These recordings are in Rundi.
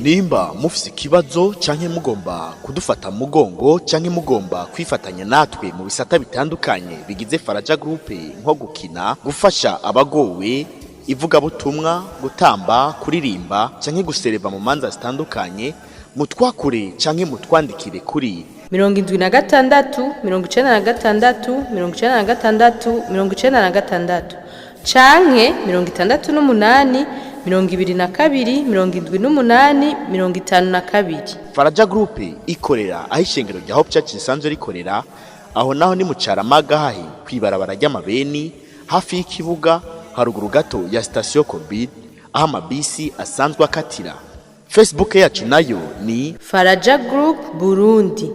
nimba mufise ikibazo canke mugomba kudufata mugongo canke mugomba kwifatanya natwe mu bisata bitandukanye bigize Faraja Group nko gukina, gufasha abagowe, ivugabutumwa, gutamba, kuririmba canke gusereva mu manza zitandukanye, mutwakure canke mutwandikire kuri 76 96 96 96 canke 68 22 78 52. Faraja Group ikorera aho ishengero rya Hope Church risanzwe rikorera, aho naho ni mu Caramaga hahi kwibarabara ry'amabeni hafi y'ikibuga haruguru gato ya station Covid aho amabisi asanzwe akatira. Facebook yacu nayo ni Faraja Group Burundi.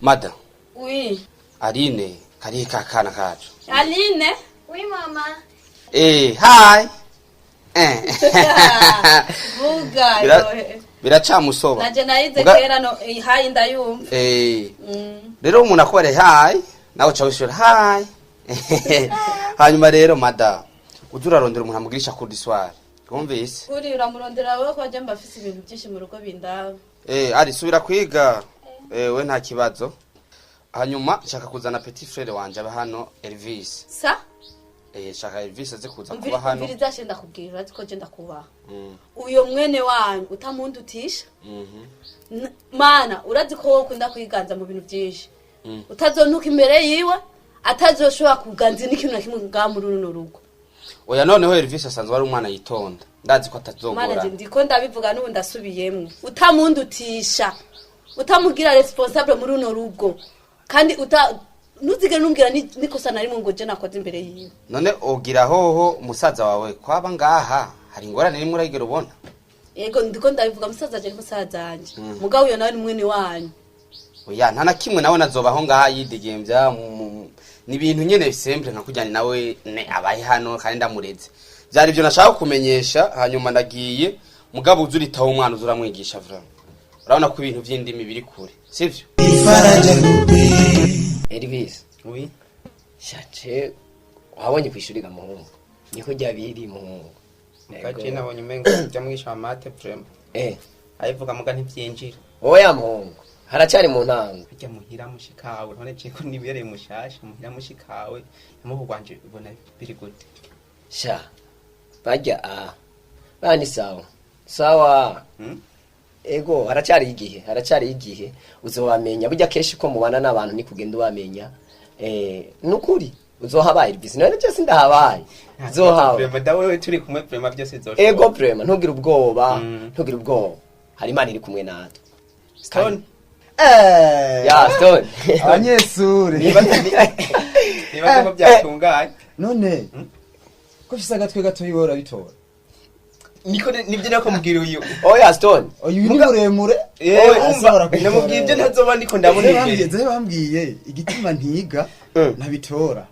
Madam. Oui. Aline, kari kakana kacu. Aline? Oui, mama. Hi. Vuga. Biracamusoba. Naje nayize kera no hi ndayumva. Rero umuntu akore hi, nawe cawishura hi. Hanyuma rero madam, udurarondera umuntu amugirisha kuri soir. Kumvise? Kuri uramurondera wewe ko ajya mbafise ibintu byinshi mu rugo bindaba. Ari subira kwiga. We nta kibazo. Hanyuma nshaka kuzana petit frère wanje aba hano Elvis. Sa? Shaka Elvis aze kuza kuba hano. Mviri zashenda kubwira ati ko genda kuba. Uyo mwene wanyu utamuntu utisha. Mana urazi ko wowe kunda kwiganza mu bintu byinshi. Utazontuka imbere yiwe, atazoshobora kuganza n'ikintu na kimwe ngamuri runo rugo. Oya noneho Elvis asanzwe ari umwana yitonda. Ndazi ko atazogora. Mana ndiko ndabivuga n'ubu ndasubiyemwe. Utamuntu utisha. Utamugira responsable muri runo rugo. Kandi nuzige numbwira nikosa nari mu ngo je nakoze imbere yiwe. None ogira hoho umusaza wawe kwaba ngaha hari ingorane rimwe uragera ubona. Yego ndiko ndabivuga umusaza je musaza anje. Mugabo uyo nawe ni mwene wanyu. Oya nta na kimwe nawe nazobaho ngaha yidigembya ni ibintu nyene bisemble nka kujyana nawe abaye hano kandi ndamureze. Byari byo nashaka kumenyesha hanyuma ndagiye mugabo uzuritaho umwana uzuramwigisha vrama. Urabona ko ibintu by'indimi biri kure. Sivyo? Elvis. Oui. Shache wabonye kwishuri gamuhungu. Niko ryabiri muhungu. Gaje nabonye umengo jamwisha mate prem. Ayivuga muga ntivyinjira. Oya muhungu. Haracyari mu ntango. Bijya muhira mushikawe none je ko nibereye mushasha muhira mushikawe yamuhu gwanje ibona biri gute. Sha. Bajya bani sawa. Sawa. Ego haracyari igihe uzobamenya burya keshi ko mubana n'abantu ni kugenda ubamenya nukuri uzohabaye Elvis none cyose ndahabaye zohawe prema dawe turi kumwe prema byose zosho ego prema ntugira ubwoba hari imana iri kumwe natwe Stone ya Stone abanyesuri niba ko byatunganye none ko fisaga twe gato yibora bitora niko nibyo nako mubwira uyu oya Stone uyu ni muremure namubwiye ibyo ntazoba ndiko ndabona imbere bambwiye igitima ntiga nabitora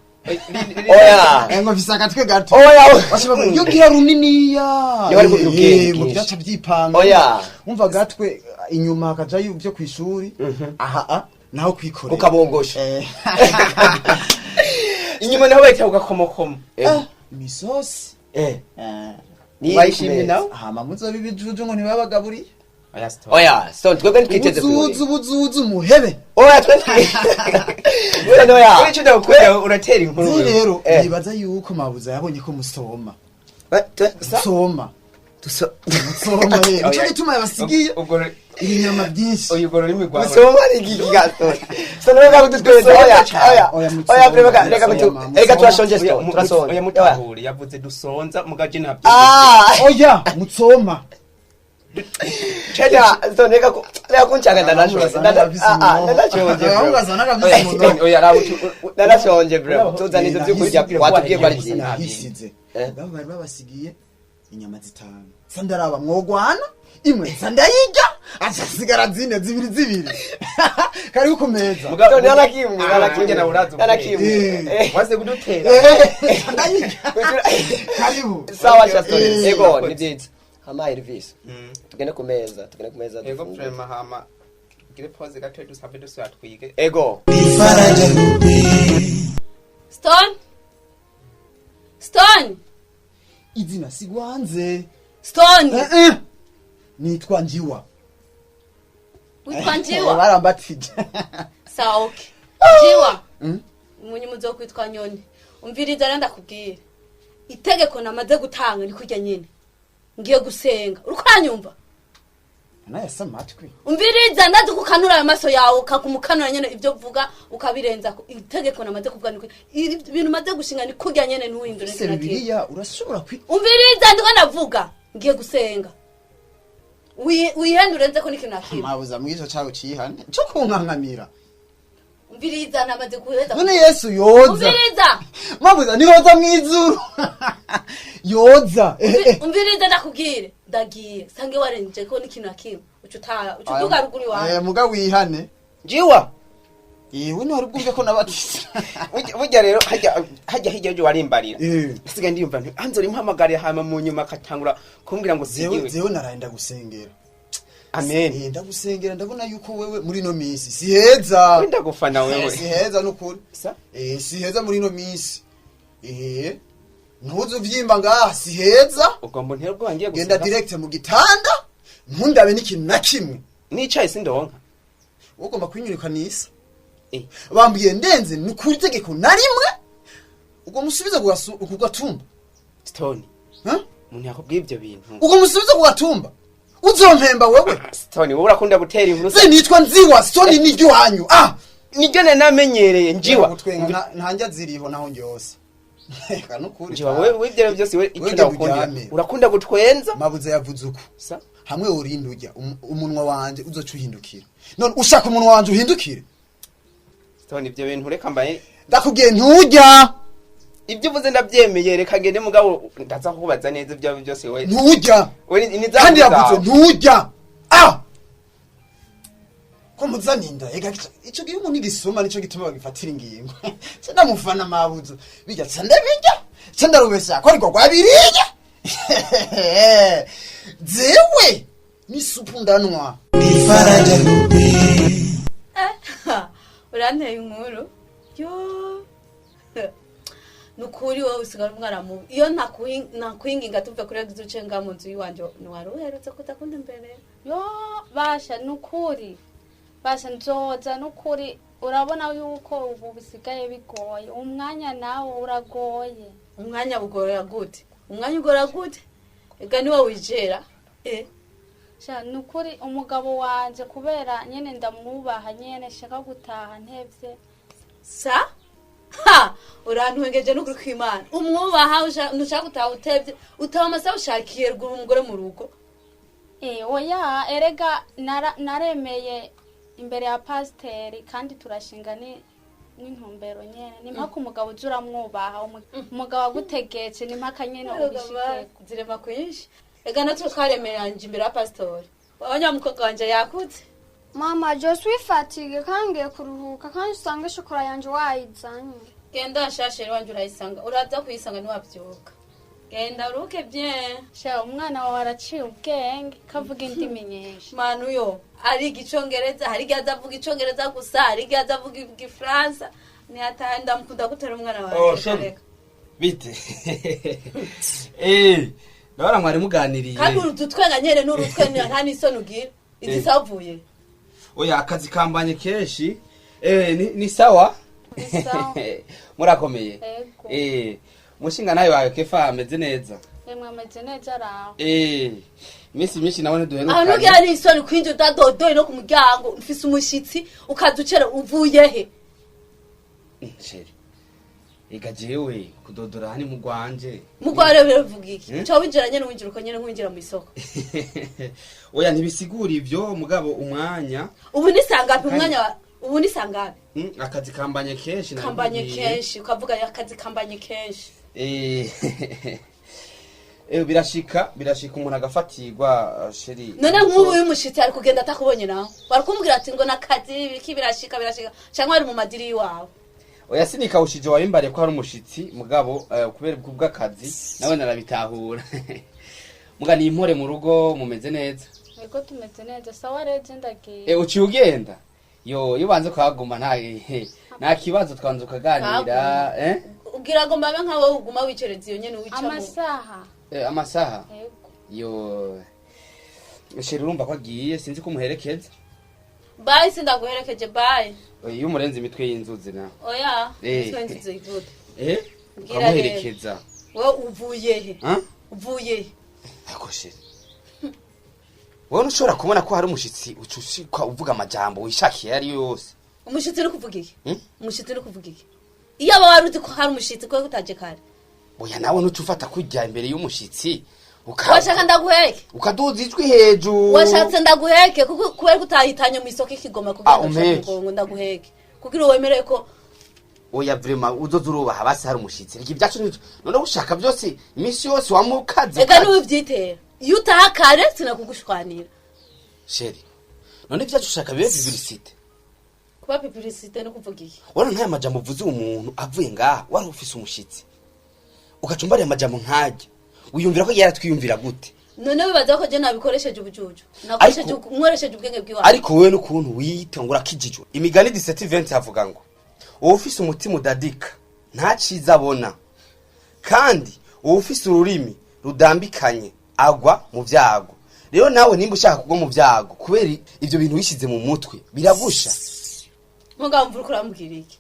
oya ngo fisaga twe gato oya bashobora yo gira runiniya bari kubwira mu byaca byipanga oya umva gatwe inyuma akaja byo kwishuri naho kwikorera ukabongosha inyuma naho bahita ugakomokomo misosi ni wayishimye nawe muzo bibijuju ngo ntibabagaburi oya Stone twebwe ntitwiteze buzuzu muhebe oya twe oya cyo ndakubwira uratera inkuru rero nibaza yuko mabuza yabonye ko musoma soma rero cyo gituma yabasigiye inyama byinshi uyugoro rimwe gwa soma igigato Stone reka kututweza oya reka turashonje Stone turasonje oya mutahuri yavuze dusonza mugaje nabyo oya mutsoma Chaya Stone reka kunchanga ndanashonje ndanashonje bro tuzanize byo kurya watubwiye bari hisize bari babasigiye inyama zitanu sandaraba mwogwana imwe sandayijya azasigara zibiri kari ukomeza Stone nalakimwe na urazo waze kudutera sandayijya karibu sawa Stone ego nibyiza hama Elvis tugende kumeza ego prema hama gire pause gato dusabe dusatwige ego Stone Stone. izina sigwanze Stone. nitwa Njiwa. Witwa Njiwa. Barambatije. Sawa okay. Njiwa. Munyi muzo kwitwa Nyoni. Umviriza randa kubwira. Itegeko namaze gutanga ni kurya nyene. Ngiye gusenga. Urukanyumva? Naye samatwi. Umviriza ndazi kukanura ayo maso yawe ukakumukanura nyene ivyo vuga ukabirenza itegeko namaze kuvuga ni ibintu maze gushinga ni kurya nyene ntuhindure Se Bibiliya urashobora Umviriza ndiko navuga ngiye gusenga. Wihendure nze ko n'ikintu nakimwe. Mabuza mwizo cyawe cihane. Cyo kunkankamira. Umviriza namaze kuheza. None Yesu yoza. Umviriza. Mabuza nihoza mwizuru. Yoza. Umviriza ndakubwire. Ndagiye. Sange warenje ko n'ikintu nakimwe. Ucuduga ruguru wawe. Muga wihane. Njiwa. Yewe ni warubwumve ko nabatise. Burya rero hajya hirya yo warimbarira. Nsigaye ndiyumva nti anzo rimpamagariye hama mu nyuma akatangura kumbwira ngo sigiwe. Zewe naraenda gusengera. Amen. Ndagusengera ndabona yuko wewe muri no minsi siheza. Ndagufana wewe. Siheza nukuri. Siheza muri no minsi. Ntuzu vyimba ngaha siheza. Ugomba nterwa wangiye genda direct mu gitanda. Ntundabe n'ikintu na kimwe. Nicaye sindonka. Ugomba kwinyurika nisa. Bambwiye ndenze nukuri tegeko narimwe. Ugo musubiza kugatumba. Stone. Muntu yakubwiye ibyo bintu. Ugo musubiza kugatumba. Uzompemba wewe. Stone wowe urakunda gutera inkuru. Nitwa Nziwa Stone niryo hanyu. Niryo namenyereye Njiwa. Ntanja ziriho naho njyose. Kanukuri. Njiwa wewe ibyo byose we ikunda gukunda. Urakunda gutwenza. Mabuza yavuze uko. Hamwe urinde ujya umunwa wanje uzoca uhindukira. None ushaka umunwa wanje uhindukire. Stone ibyo bintu reka mbaye. Ndakubwiye ntujya. Ibyo uvuze ndabyemeye reka ngende mugabo ndaza kubaza neza ibyo byose we. Ntujya. Kandi yavuze ntujya. Ko muzaninda ega ico gihe umuntu igisoma nico gituma bagifatira ingingo. Senda mufana mabuzo. Bijya senda bijya. Senda rubesha ko ariko gwabiriye. Zewe ni supu ndanwa. Ni faraja rubi. Uranteye inkuru. Yo. Nukuri wowe usigara umwana mu. Iyo nakwinginga tuve kuri gizuce nga mu nzu yiwanje nwari uherutse kutakunda imbere. Yo basha nukuri. Basha nzoza nukuri urabona yuko ubu bisigaye bigoye. Umwanya nawo uragoye. Umwanya bugorera gute? Umwanya ugora gute? Ega niwe wijera. Sha nukuri umugabo wanje kubera nyene ndamwubaha nyene shaka gutaha ntevye. Sa? Urantwengeje n'ukuri kw'Imana. Umwubaha nushaka gutaha utevye, utaha amasaha ushakiye ruguru umugore mu rugo. Oya erega naremeye imbere ya pasiteri kandi turashinga n'intumbero nyene. Ni mpaka umugabo uzuramwubaha, umugabo agutegetse ni mpaka nyene ubishikeko. Zirema kwinshi. Ega natwe twaremeranje imbere ya pastori. Abanyamukobwa wanje yakutse. Mama, je suis fatiguée kandi kuruhuka kandi usanga shokora yanje wayizanye. Genda shashe wanje urayisanga. Uraza kuyisanga niwavyuka. Genda uruke bien. Sha umwana wawe araciye ubwenge kavuga indimi nyinshi. Manu yo ari igicongereza, hari gihe azavuga icongereza gusa, hari gihe azavuga igifaransa. Ni atanda mukunda gutera umwana wawe. Bite. Ndabara mwari muganiriye. Kandi urutwenga nyene n'urutwenga nta nisoni ugira. Izisavuye. Oya akazi kambanye kenshi. Ni sawa. Murakomeye. Mushinga nayo wawe Kefa ameze neza. Ameze neza raho. Imisi myinshi nabone duherukanye. Aho nugira ni isoni kwinje utadodoye no ku muryango ufise umushitsi ukaducera uvuye he? Sheri. Ega jewe kudodora hani mugwanje. Mugware bivuga iki? Cyo winjiranye n'uwinjira uko nyene nkwinjira mu isoko. Oya ntibisigura ivyo mugabo umwanya. Ubu nisangapi umwanya ubu nisangapi? Akazi kambanye kenshi na. Kambanye kenshi ukavuga akazi kambanye kenshi. Birashika umuntu agafatirwa sheri. None nk'ubu y'umushitsi ari kugenda atakubonye naho. Barakumbwira ati ngo nakazi biki birashika cyangwa ari mu madiri wawe. Oya sinikawushije wabimbariye ko hari umushitsi mugabo kubera bw'akazi nawe narabitahura. Muga ni impore mu rugo mumeze neza. Ego tumeze neza sawa reje ndagiye. Uciye ugenda? Yo banze kuhaguma nta kibazo twanze ukaganira ugira ngo mbabe nka wowe uguma wicereza iyo nyene wicamo amasaha amasaha yego yo sheri urumva ko agiye sinzi ko umuherekeza bye sindaguherekeje bye iyo umurenze imitwe y'inzuzi na oya twenze igute ukamuherekeza wowe uvuye he uvuye he ako sheri wowe ntushobora kubona ko hari umushitsi ucushikwa uvuga amajambo wishakiye ari yose umushitsi uri kuvuga iki umushitsi uri kuvuga iki iyo aba wari uzi ko hari umushitsi ko utaje kare oya nawe ntucufata kujya imbere y'umushitsi washaka ndaguheke ukaduza ijwi hejuru washatse ndaguheke kuko kubera utahitanye mu isoko ikigoma kugira ngo ndaguheke kugira wemereye ko oya vrema uzoza urubaha basi hari umushitsi riki byacu none ushaka byose iminsi yose wamukaze ega niwe vyitera iyo utaha kare sinakugushwanira sheri none byacu ushaka bibe publicité kuba publicité no kuvuga iki wari nta majambo uvuze umuntu avuye ngaha wari ufise umushitsi ugacumbara amajambo nkajya wiyumvira ko yaratwiyumvira gute none bibaza ko je nabikoresheje ubujuju nakoresheje umworesheje ubwenge bwiwa ariko wewe n'ukuntu witangura kijijwe imigani 17:20 havuga ngo ufise umutima udadika nta ciza abona kandi ufise ururimi rudambikanye agwa mu vyago rero nawe nimba ushaka kugwa mu vyago kubera ivyo bintu wishize mu mutwe biragusha mugamvura kurambwira iki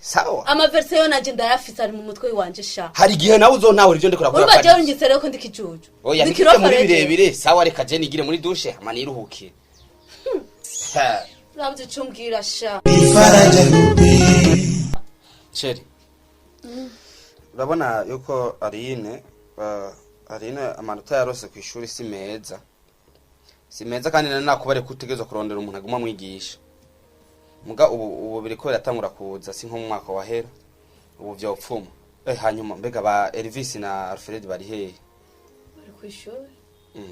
sawa ama version naje ndayafise ari mu mutwe wanje sha hari gihe nawe uzontawe rivyo ndikora kuri urumva jewe ngitsere ko ndikijuju oya ndikiro muri birebire sawa reka je nigire muri douche ama niruhuke Rabzi chumbwira sha Cheri urabona yuko Aline amanota yarose ku ishuri si meza kandi nakubare kutegezwa kurondera umuntu aguma mwigisha muga ubu biriko biratangura kuza si nko mu mwaka wa hera ubu vyopfuma hanyuma mbega ba Elvis na Alfred bari hehe bari ku ishuri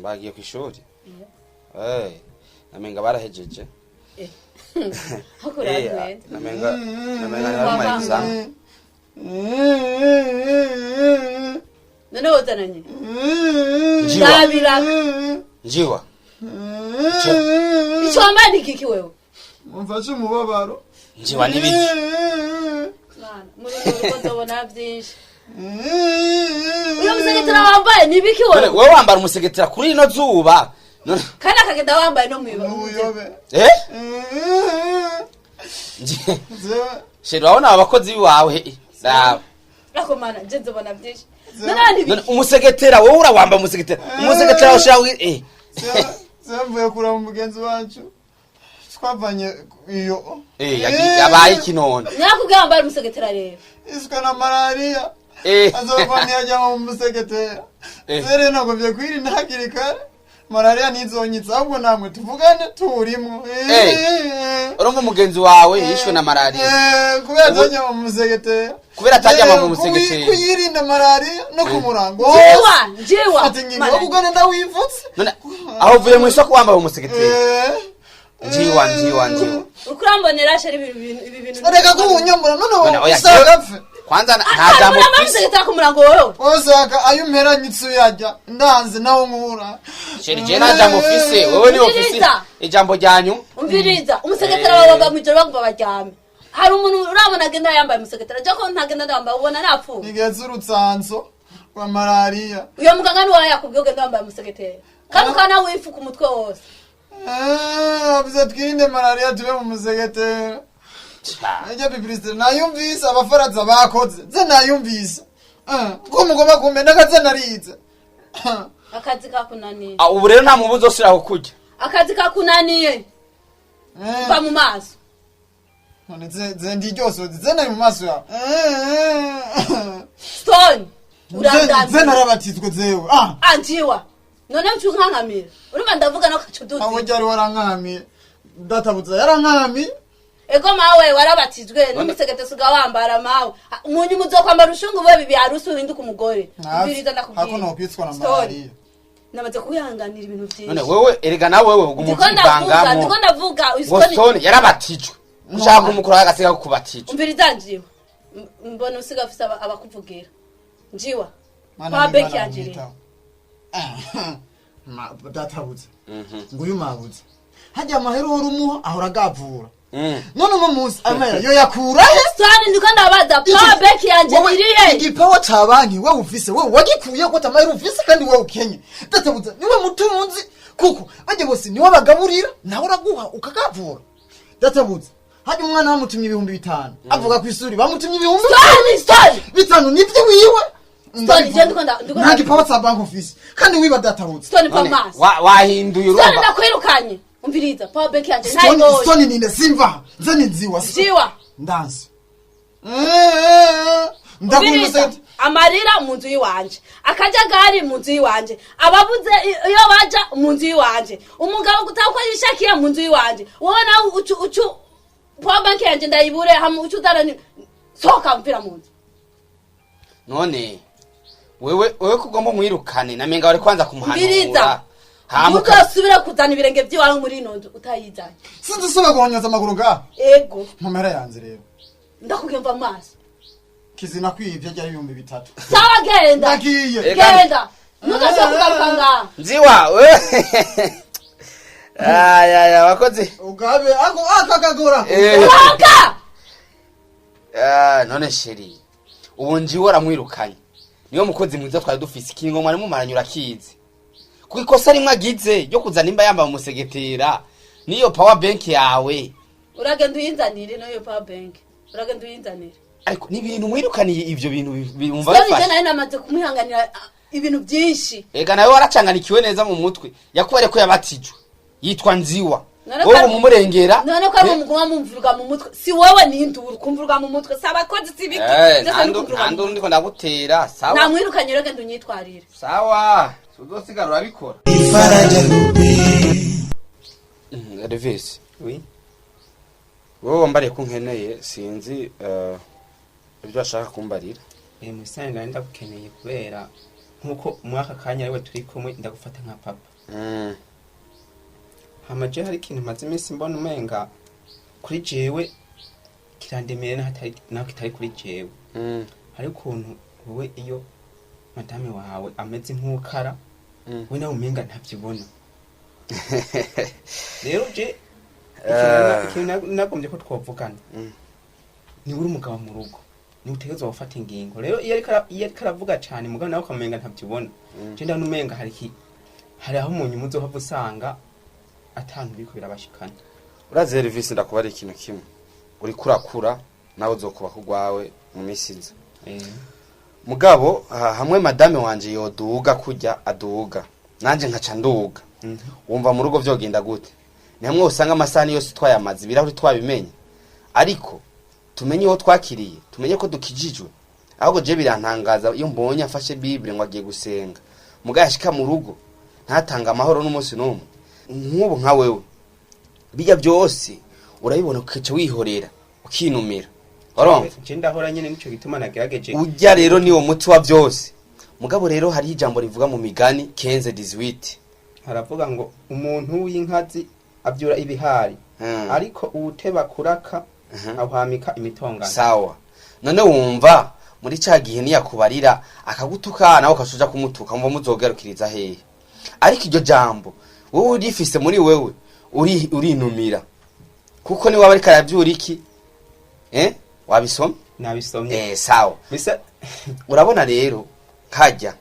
bagiye ku ishuri namenga barahejeje hakora agwenda namenga ari exam none wozananye njiwa ico wambaye iki wewe mumfashe umubabaro njiwa nibiki mwana muri uko nzobona byinshi uyo musegetera wambaye nibiki wewe wambara umusegetera kuri ino zuba none kana kagenda wambaye no uyobe sheri wabona abakozi biwawe sawa ako mana je nzobona byinshi none umusegetera wowe urawamba umusegetera washawe Semvuye kura mu mugenzi wacu twavanye iyo yabaye kinone nakubwira wambaye umusegetera rero isuka na malaria azovanye ajya mu musegetera zere ntabwo byo kwirinda hakiri kare malaria nizonyitsa ahubwo namwe tuvugane turimo urumva umugenzi wawe yishwe na malaria kubera atajya mu musegetera kubera atajya mu musegetera kuyirinda malaria no kumurango njiwa ati ngingo kugane ndawivutse none aho uvuye mu isoko wambaye umusegetera njiwa ukurambonera sheri ibi bintu reka kubunyomora none usagapfe kwanza nta jambo musegetera ku murango wowe osaka ayo mpera nyitsu yajya ndanze nawo nkura sheri je na jambo office wewe ni office ijambo ryanyu umviriza umusegetera wawe mwijoro bagomba baryame hari umuntu urabona agenda yambaye umusegetera je ko ntagenda ndambaye ubona napfu nigeze urutsanzo wa malaria uyo muganga ni wawe yakubwiye ugenda yambaye umusegetera kandi ukana wifuka umutwe wose bize twirinde malaria tube mu musegetera Najya bibiriste nayumvise abafaraza bakoze ze nayumvise ko mugomba kumenya kaze narize akazi kakunaniye ubu rero nta mubuzo usiraho kujya akazi kakunaniye ba mu maso none ze ndi ryose ze nari mu maso ya stone urandaze ze narabatizwe zewe anjiwa none mchunkangamira urumva ndavuga no kacuduzi abo jari warankamye databuza yarankamiye ego mawe warabatizwe n'umusegetera suga wambara mawe umunyu muzokwambara ushungu bo bibi harusi uhinduka umugore biriza ndakubwira hako no kwitswa na malaria namaze kuyanganira ibintu byinshi none wewe erega nawe wewe umuvangamo ndiko ndavuga Boston yarabatijwe ushaka kumukuru agasiga kubatijwe umviriza njiwa mbona usiga afisa abakuvugira njiwa kwa beki yanjiri databuza nguyu mabuza hajya amahero urumuha ahora gavura none uno munsi amahera yo yakura he Stone ndiko ndabaza power bank yanje irihe igipawa ca banki wewe ufise wewe wagikuye ko tamahera ufise kandi wewe ukenye databuza niwe mutunzi kuko bajye bose niwe bagaburira nawe uraguha ukakavura databuza hadi umwana bamutumye 5,000 avuga ku isuri bamutumye 5,000 Stone bitanu nibyo wiwe Stone je ndiko nta gipawa ca banki ufise kandi wiba databuza Stone pamas wahinduye Stone urumva ndakwirukanye umviriza power bank yanje ntayo Stone ninde simva nzani nziwa Ziwa ndansi Umviriza amarira mu nzu yiwanje akajagari mu nzu yiwanje ababuze iyo baja mu nzu yiwanje umugabo gutako yishakiye mu nzu yiwanje wowe nawe ucu power bank yanje ndayibure hamwe ucu darani soka mvira mu nzu none wewe kugomba mwirukane namenga bari kwanza kumuhanura Mukasubira kuzana ibirenge by'iwawe muri ino nzu utayizanye sinzi soba guhonyoza amaguru nga ego mpamera yanze rero ndakugemva amaso kizina kwivye rya 3,000 sawa genda ndagiye genda ntukashobora kugaruka ngaha nziwa we aya wakoze ugabe ako akakagora Soka none sheri ubu njiwe aramwirukanye niyo mukozi mwiza twari dufise ikingo mwari mumaranyura kizi ku ikosa rimwe agize ryo kuzana imba yamba mu segetera niyo power bank yawe uragenda uyinzanire nayo power bank uragenda uyinzanire ariko ni ibintu mwirukaniye ivyo bintu bimva Stone je bifashe nayo namaze kumuhanganira ibintu byinshi ega nawe waracanganikiwe neza mu mutwe yakubare ko yabatijwe yitwa nziwa None wowe ko- mumurengera none ko ari umuguma mumvuruga mu mutwe si wowe n'induru kumvuruga mu mutwe saba kozi sibiki ntandu ndiko ndagutera sawa namwirukanye rero genda unyitwarire sawa uzosigara urabikora Revisi Oui. wowe wambariye ko nkeneye sinzi ibyo ashaka kumbarira Musani nari ndagukeneye kubera nkuko umwaka kanya ariwe turi kumwe ndagufata nka papa. Hamaje hari ikintu maze iminsi mbona umenga kuri jewe kirandemere naho kitari kuri jewe. Hari ukuntu wowe iyo madame wawe ameze nk'ukara we nawe umenga ntavyibona. Rero je ikintu nagombye ko twovugana ni uri umugabo mu rugo ni utegezwa gufata ingingo. Rero iyo ariko aravuga cyane mugabo nawe ukamenga ntavyibona. Je ndabona umenga hari aho umuntu muzohava usanga atantu biko birabashikana. urazi Revisi ndakuba ari ikintu kimwe uri kurakura nawe uzokuba kugwawe mu misiza mugabo hamwe madame wanje yoduga kujya aduga nanje nkaca nduga wumva mu rugo vyogenda gute ni hamwe usanga amasani yose twayamaze birahuri twabimenye ariko tumenye aho twakiriye tumenye ko dukijijwe ahubwo je birantangaza iyo mbonye afashe bible ngo agiye gusenga mugabo yashika mu rugo ntatanga amahoro n'umunsi n'umwe nk'ubu nka wewe bijya byose urabibona ukaca wihorera ukinumira urumva je ndahora nyene nico gituma nagerageje ujya rero niwo muti wa byose mugabo rero hari ijambo rivuga mu migani 15:18 haravuga ngo umuntu w'inkazi abyura ibihari ariko uwuteba kuraka awhamika imitongano. Sawa none wumva muri ca gihe niyakubarira akagutuka nawe ukashuja kumutuka mva muzogerukiriza hehe ariko iryo jambo wowe urifise muri wewe urinumira kuko ni waba ariko aravyura iki wabisoma nabisomye sawa bisa urabona rero kajya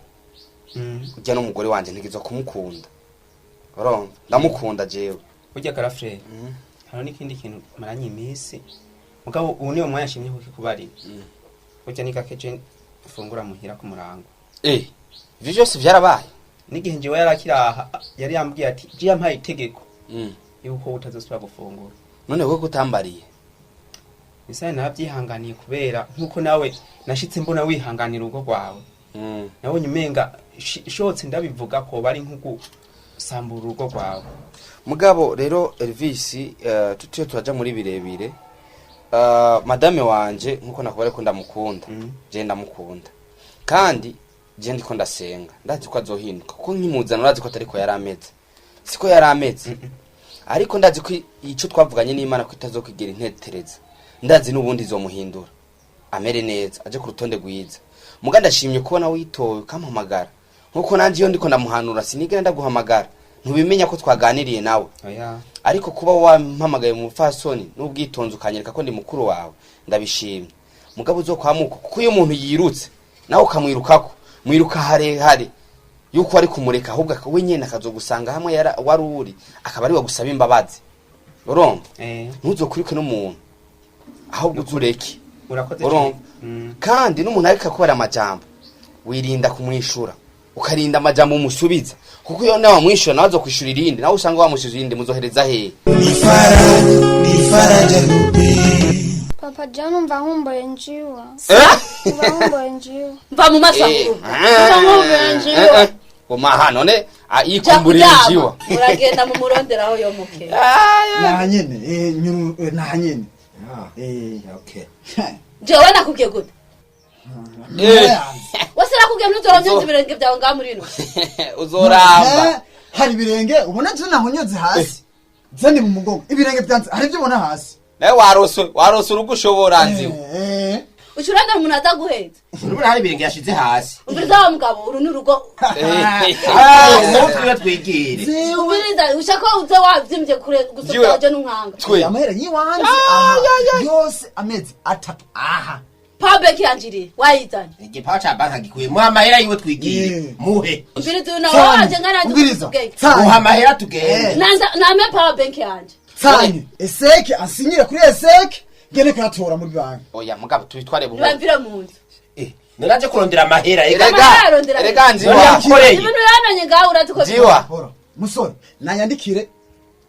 ujya n'umugore wanje ntigizo kumukunda urumva ndamukunda jewe ujya karafre hano n'ikindi kintu maranye imisi mugabo ubu niyo mwanya shimye kukikubarira ujya nikakeje ufungura muhira ku murango ivyo byose vyarabaye n'igihe njewe yarakiraha yari yambwiye ati je yampaye itegeko yuko utazosubira gufungura none wowe gutambariye bisa nabyihanganiye kubera nkuko nawe nashitse mbona wihanganira urugo rwawe nabonye umenga shotse ndabivuga ko bari nkuko sambura urugo rwawe mugabo rero Elvis tutiyo twaja muri birebire madame wanje nkuko nakubare ko ndamukunda je ndamukunda kandi je ndiko ndasenga ndazi ko azohinduka kuko nkimuzana urazi ko atariko yarameze siko yarameze ariko ndazi ko ico twavuganye n'Imana ko itazokwigira intetereza ndazi n'ubundi zomuhindura amere neza aje ku rutonde rwiza muga ndashimye kubona witoye kampamagara nkuko nanje iyo ndiko ndamuhanura sinigera ndaguhamagara ntubimenya ko twaganiriye nawe oya ariko kuba wampamagaye mu mufasoni n'ubwitonzi ukanyereka ko ndi mukuru wawe ndabishimye mugabo uzokwamuka kuko iyo umuntu yirutse nawe ukamwirukako mwiruka harehare yuko ari kumureka ahubwo we nyene akazogusanga hamwe wari uri akaba ari we gusaba imbabazi urumva ntuzokwiruke n'umuntu ahubwo uzureke urakoze urumva kandi n'umuntu ariko akubara amajambo wirinda kumwishura ukarinda amajambo umusubiza kuko iyo nawe wamwishura nawe azokwishura irindi nawe usanga wamushize irindi muzohereza hehe ni faraja Papa John mva nkumbuye njiwa. Mva nkumbuye njiwa. Mva mu masakuru. Mva nkumbuye njiwa. Oma none ayikumburiye njiwa. Uragenda mu muronderaho yo muke. Na nyene na nyene. okay Jewe nakubwiye gute? Wasera kubwiye ntuzoronye ibirenge byawe nga muri no. Uzoramba. Hari birenge ubona je nahonyoze hasi. Zandi mu mugongo ibirenge byanze hari byo ubona hasi. Nawe warose urugushobora nziwe. Ushuranda umuntu ataguheza. Urubura hari ibirenge yashize hasi. Umviriza wa mugabo uru n'urugo. Twiga twigire. Umviriza ushaka uze wavyimbye kure gusohoka je n'unkanga. Amahera yiwanze yose amezi atatu aha. Pabeki yanjiri wayizanye. Igipawa ca banka gikuye mu amahera yiwe twigire. Muhe. Umviriza na waje ngaranje. Umviriza. Muha amahera tugende. Name power bank yanje. Sanye eseke asinyire kuri eseke ngene katora muri banki. Oya mugabo tubitware buho. Bamvira mu nzu. Naraje kurondera amahera Erega nziwa. Ibintu yananye ngaho uratiko. Nziwa. Musore nanyandikire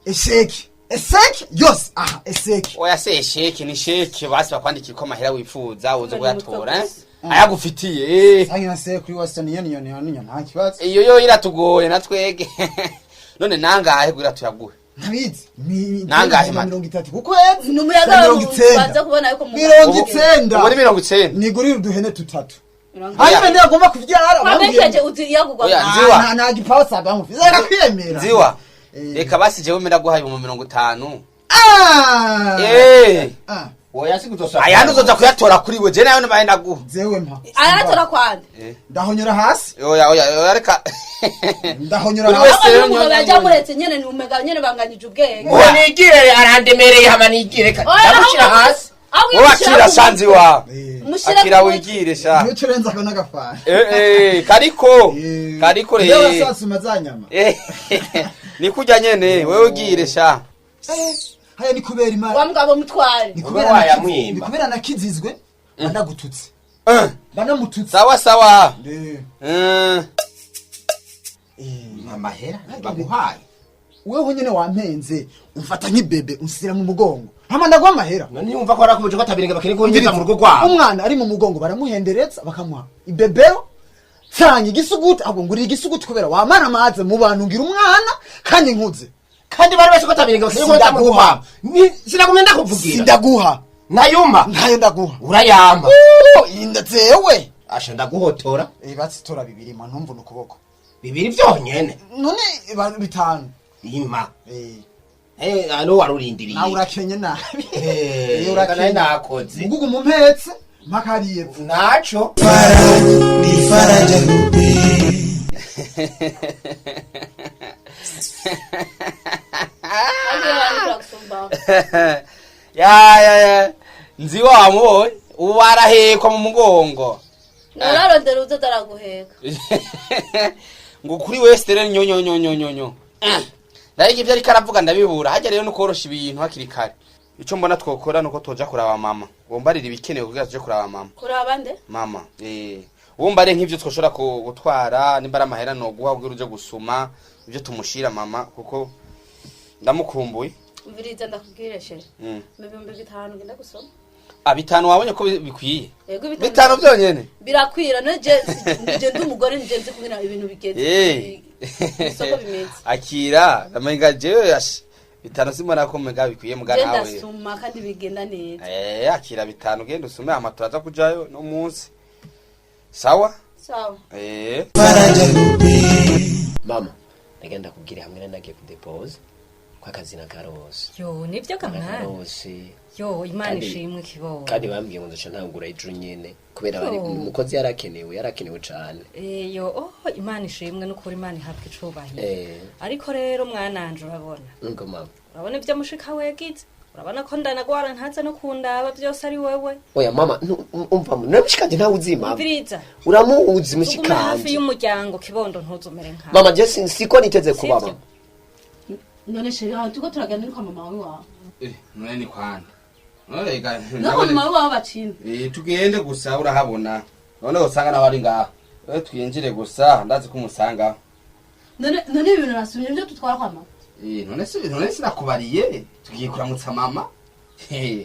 eseke. Eseke yose aha eseke. Oya se sheke ni sheke basi bakwandikira ko amahera wifuza uzo kuyatora ayagufitiye. Sanye na seke kuri Western Union nta kibazo. Iyo iratugoye natwege. None nangahe kugira tuyaguhe. Nabizi nangahe 30 kukwezi numuyaga baza kubona yuko mu 90 muri 90 nigurira uduhene tutatu hanyuma ndiye agomba kuvyara babekeje uzi yagugwa nziwa na gipawa saba mu fiza kwiyemera nziwa reka basi jewe mera guhaye mu 50 oya sikuzosaba ayandi uzoza kuyatora kuri we je nayo nabaye naguha zewe mpa ayatora kwande ndahonyora hasi oya reka ndahonyora hasi rero nyine bajya muretse nyene ni umega nyene banganyije ubwenge nigire arandemereye hama nigire ndamushira hasi wowe akira shanzi wa akira wigire sha niyo turenza ko nagafana kariko rero sasuma zanyama ni kujya nyene wewe ugire sha haya ni kubera imana wa mugabo mutware ni kubera nakizizwe ndagututse banamututse sawa amahera baguhaye wewe nyene wampenze umfata nk'ibebe unsira mu mugongo hama ndagwa amahera none yumva ko arakubuje ko atabirenge bakiri kongeza mu rugo rwabo umwana ari mu mugongo baramuhendereza bakamuha ibebero cyanye igisuguti ahubwo nguri igisuguti kubera wamara amaze mu bantu ngira umwana kandi nkuze kandi bari bashaka atabirenge bakiri kongeza mu rugo rwabo sinagumenda kuvugira sindaguha nayuma ntayo ndaguha urayamba indazewe asha ndaguhotora batsi tora bibiri ma ntumvu n'ukuboko bibiri byonyene none bitanu ima ano warurindiriye nawe urakenye nabi urakenye nakoze mugugu mumpetse makariye naco ni faraja ya nziwa wamuboye ubu arahekwa mu mugongo nararondera uzo daraguheka ngo kuri Western nyonyonyonyonyo Ndari ivyo ari karavuga ndabibura hajya rero no korosha ibintu hakiri kare ico mbona twokora nuko toja kuraba mama wombarira ibikenewe kugira tuje kuraba mama kuraba nde mama wombare nk'ivyo twoshora gutwara nimbara amahera no guha kugira uje gusuma ivyo tumushira mama kuko ndamukumbuye umviriza ndakubwireshe mibimbe bitanu ngenda gusoma bitanu wabonye ko bikwiye yego bitanu byonyene birakwira nje ndumugore nje nzi kugira ibintu bigeze isoko bimeze akira namenga jewe bitanu simona ko mega bikwiye mugana nawe genda suma kandi bigenda neza akira bitanu genda usume amatora aza kujayo no munsi sawa mama nagenda kubwira hamwe nagiye kudepose kwa kazina karose yo nibyo gamwana karose yo imana Kandi- ishimwe kibondo kandi bambwiye ngo nzoca ntangura ejo nyene kubera bari Yo. umukozi yarakenewe cane yo oh imana ishimwe n'ukuri imana ihabwa icubahiro eh ariko rero mwananje urabona ngo mama urabona ibyo mushika wegize urabona ko ndanagwara ntaze no kundaba byose ari wewe oya mama umva namushikanje ntawe uzima umviriza uramuzi ugume hafi mushikanje y'umuryango kibondo ntuzumere nka mama je siko niteze kuba Sivyo. mama none sheri aho tuko turaganira kwa mama wawe none ni kwande Ega, no kwa mama wawe bacina tugende gusa urahabona none usanga nawe ari ngaha twinjire gusa ndazi ko umusanga none ibintu nasumye ibyo tutwara kwa mama none sinakubariye tugiye kuramutsa mama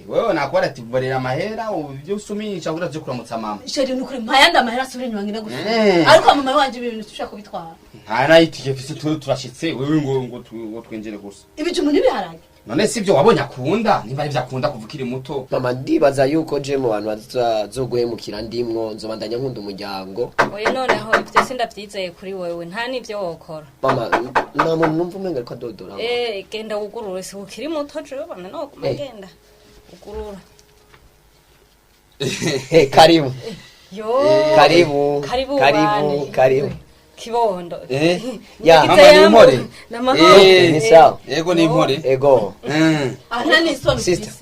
wewe nakora ati barera amahera ibyo usumisha kugira tuje kuramutsa mama sheri nukuri mpayandi amahera asubira inyuma ngenda gusa ariko mama wanje ibintu tushaka kubitwara nta nayitike fise turashitse wewe ngo twinjire gusa ibijumbu n'ibiharage none sivyo wabonye akunda nimba ari vyakunda kuvukira muto mama ndibaza yuko je mu bantu bazoguhemukira ndimwo nzobandanya nkunda umuryango oye noneho ibyo sindavyizeye kuri wewe nta n'ivyo wokora mama nta muntu numva umenga ariko adodora genda wugurure si ukiri muto jewe bana no kumagenda ugurura karibu yo karibu karibu karibu kibondo ya mama ni impore ni sawa yego ni impore ego aha ni son sister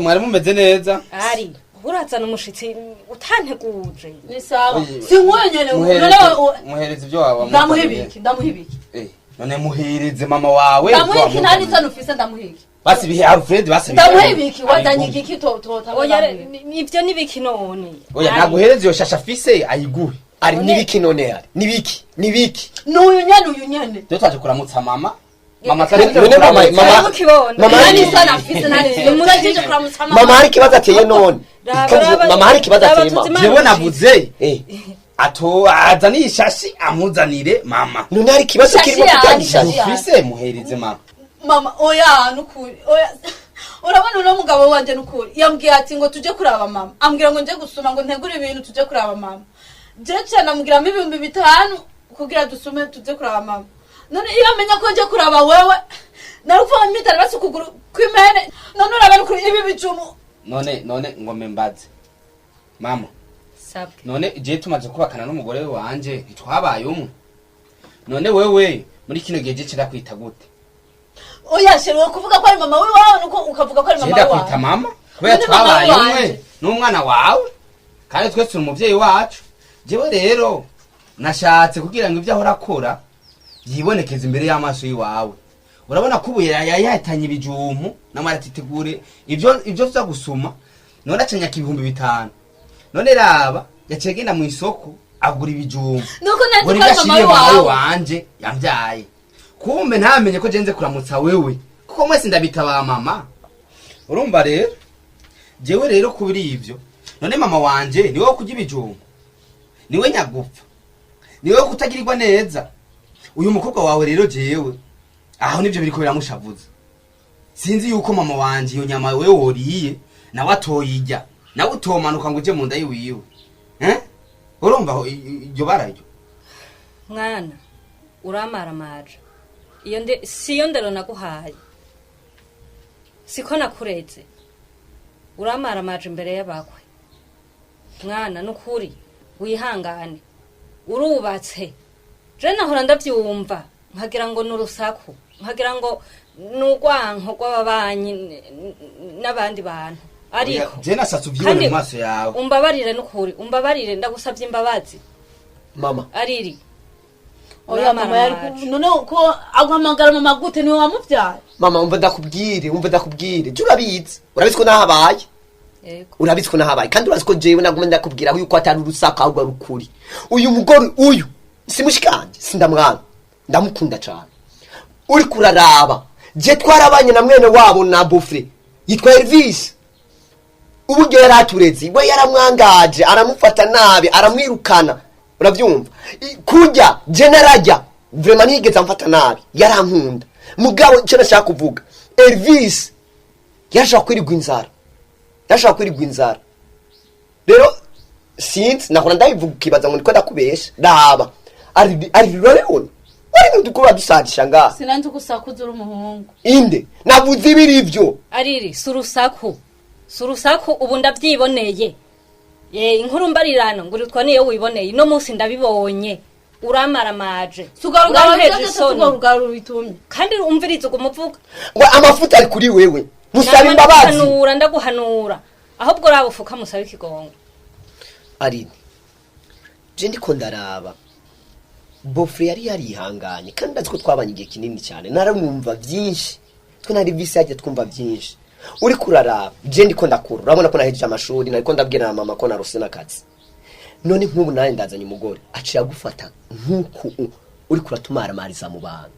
mwari mumeze neza ari urazana umushitsi utanteguje ni sawa si nkwenyene muhereze ibyo wawe ndamuhibiki none muhereze mama wawe ndamuhibiki nta n'isano ufise ndamuhibiki basi bihe Alfred basi ndamuhibiki wazanye igiki tota oya ivyo nibiki none oya naguhereze yo shasha fise ayiguhe ari nibiki none ari nibiki n'uyu nyene tyo twaje kuramutsa mama mama ni sana afise nani murajeje kuramutsa mama hari kibazo ateye none mama hari kibazo ateye mama jewe navuze ato azani ishashi amuzanire mama none hari kibazo kirimo kutagisha ufise muhereze mama oya nukuri oya urabona uno mugabo wanje nukuri yambwiye ati ngo tuje kuraba mama ambwira ngo nje gusuma ngo ntegure ibintu tuje kuraba mama je cyane amubwiramo 5,000 kugira dusume tuje kuraba mama none iyo amenya ko nje kuraba wewe narufa mitara basi kuguru kwimene none urabona kuri ibi bicumu none ngome mbaze mama sabwe none je tumaze kubakana n'umugore wanje ntitwabaye umwe none wewe muri kino gihe je cira kwita gute oya shewe kuvuga ko ari mama we wawe nuko ukavuga ko ari mama wawe kwita mama kubera twabaye umwe n'umwana wawe kandi twese turi umuvyeyi wacu jewe rero nashatse kugira ngo ibyo ahora akora yibonekeze imbere y'amaso yiwawe urabona ko ubu yayatanye ibijumu namaratitegure ibyo vya gusuma none acanyaka 5,000 none raba yacegenda mu isoko agura ibijumu nuko nanze ko mama wawe wanje yambyaye kumbe ntamenye ko jenze kuramutsa wewe kuko mwese ndabitaba mama urumva rero jewe rero kubiri ivyo none mama wanje niwe wo kujya ibijumu niwe nyagupfa niwe kutagirirwa neza uyu mukobwa wawe rero jewe aho nivyo biriko biramushavuza sinzi yuko mama wanje iyo nyama wewe woriye nawe atoyijya nawe utomanuka ngo uje mu nda yiwiwe urumva iryo bararyo mwana uramaramaje siyo ndero naguhaye siko nakureze uramaramaje imbere y'abakwe mwana nukuri wihangane urubatse je nahora ndavyumva nkagira ngo nurusaku nkagira ngo nurwanko rw'ababanyi n'abandi bantu ariko je nasatse uvyibone mu maso yawe umbabarire nukuri umbabarire ndagusavye imbabazi mama ariri oya mama yari none ko agwamagara mama gute niwe wamuvyara mama umva ndakubwire je urabizi ko nahabaye urabizi ko nahabaye kandi urazi ko jewe naguma ndakubwira yuko atari urusaka ahubwo rukuri uyu mugore uyu simushikanje sindamwana ndamukunda cyane uri kuraraba je twarabanye na mwene wabo na Bofre yitwa Elvis ubu yari aturezi we yaramwangaje aramufata nabi aramwirukana uravyumva kujya je narajya vraiment nigeze amfata nabi yarankunda mugabo cyo nashaka kuvuga Elvis yashaka kwirigwa inzara rero sinzi nakora ndabivuga kibaza ngo ndiko ndakubesha raba ari rurabona wari nudukura dusadisha nga sinanze gusakuza uri umuhungu inde navuze ibiri ivyo ariri surusaku ubu ndavyiboneye inkuru mbarirano ngo urutwa niyo wiboneye no munsi ndabibonye uramaramaje sugarugaru bitumye kandi umviriza umuvuga ngo amafuta ari kuri wewe musaba imbabazi ndaguhanura ahubwo rabufuka musaba ikigongo ari je ndiko ndaraba bofre yari yarihanganye kandi ndaziko twabanye igihe kinini cyane naramwumva byinshi twe nari bisi yaje twumva byinshi uri kuraraba je ndiko ndakura urabona ko nahejeje amashuri nariko ndabwira na mama ko narose nakazi none nk'ubu nawe ndazanye umugore aciye agufata nk'uku uri kuratumara mariza mu bantu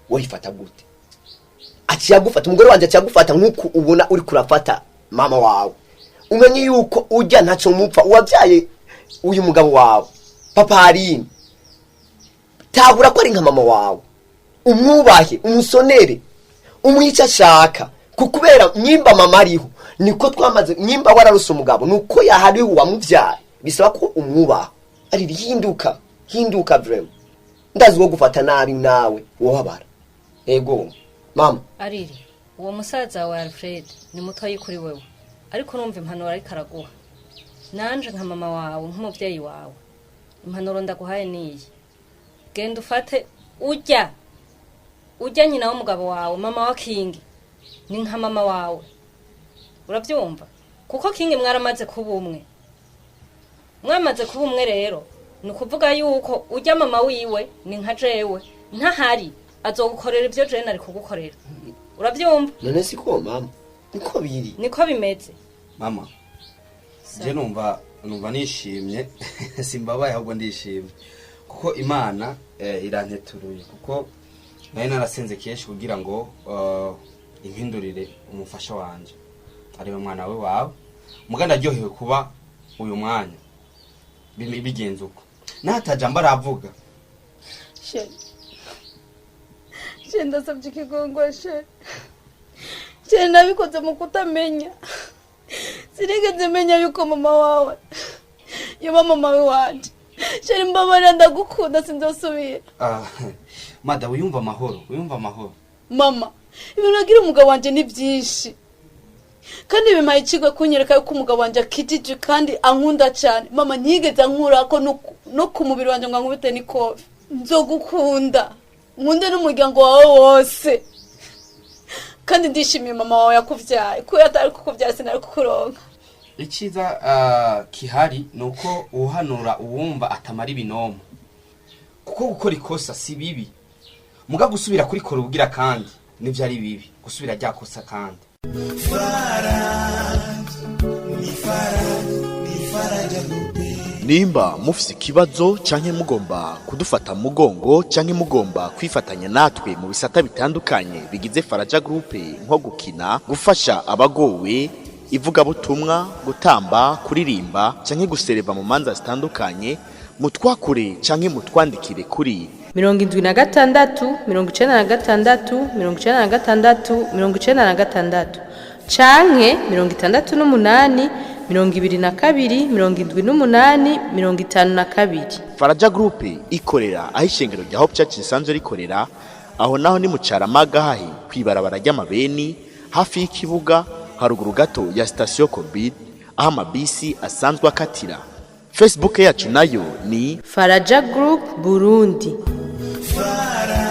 wifata gute aciye agufata umugore wanje aciye agufata nk'uku ubona uri kurafata mama wawe umenye yuko ujya ntaco mupfa uwabyaye uyu mugabo wawe papa Aline tabura ko ari nka mama wawe umwubahe umusonere umwica shaka kukubera nyimba mama ariho niko twamaze nyimba wararuse umugabo nuko yahari wamuvyaye bisaba ko umwubaha ari hinduka vraiment ndazi wo gufata nabi nawe wohabara ego mama ariri uwo musaza wa Alfred ni mutoyi kuri wewe ariko urumva impanuro ari karaguha nanje nka mama wawe nk'umuvyeyi wawe impanuro ndaguhaye niyi genda ufate ujya nyina w'umugabo wawe mama wa King ni nka mama wawe uravyumva kuko King mwaramaze kuba umwe mwamaze kuba umwe rero ni ukuvuga yuko ujya mama wiwe ni nka jewe ntahari azogukorera ibyo jewe nari kugukorera uravyumva none siko mama niko bimeze mama je numva nishimye simbabaye ahubwo ndishimye kuko Imana iranteturuye kuko naye narasenze kenshi kugira ngo impindurire umufasha wanje ari mwana we wawe muganda ryohewe kuba uyu mwanya bigenze uko natajamba aravuga she ndasabye ikigongwe she nabikoze mu kutamenya sinigeze menya yuko mama wawe yoba mama we wanje she mbabara ndagukunda sinzosubira mada wiyumva amahoro mama ibintu nagira umugabo wanje ni byinshi kandi bimaye ikigwe kunyereka yuko umugabo wanje akijije kandi ankunda cyane mama ntigeze ankurako no ku mubiri wanje ngo ankubite n'ikofi nzogukunda nkunde n'umuryango wawe wose kandi ndishimiye mama wawe yakuvyaye ko yatari kukuvyaye sinari kukuronka ikiza kihari nuko uhanura uwumva atamara ibinomo kuko gukora ikosa si bibi muga gusubira kuri kora ubugira kandi nivyo ari bibi gusubira rya kosa kandi nimba mufise ikibazo canke mugomba kudufata mugongo canke mugomba kwifatanya natwe mu bisata bitandukanye bigize Faraja Group nko gukina gufasha abagowe ivugabutumwa gutamba kuririmba canke gusereva mu manza zitandukanye mutwakure canke mutwandikire kuri 76 96 96 96 canke 68 22 78 52. Faraja Group ikorera aho ishengero rya Hope Church risanzwe rikorera aho naho ni mu Caramaga hahi kwibarabara ry'amabeni hafi y'ikibuga haruguru gato ya station Covid aho amabisi asanzwe akatira. Facebook yacu nayo ni Faraja Group Burundi. Faraja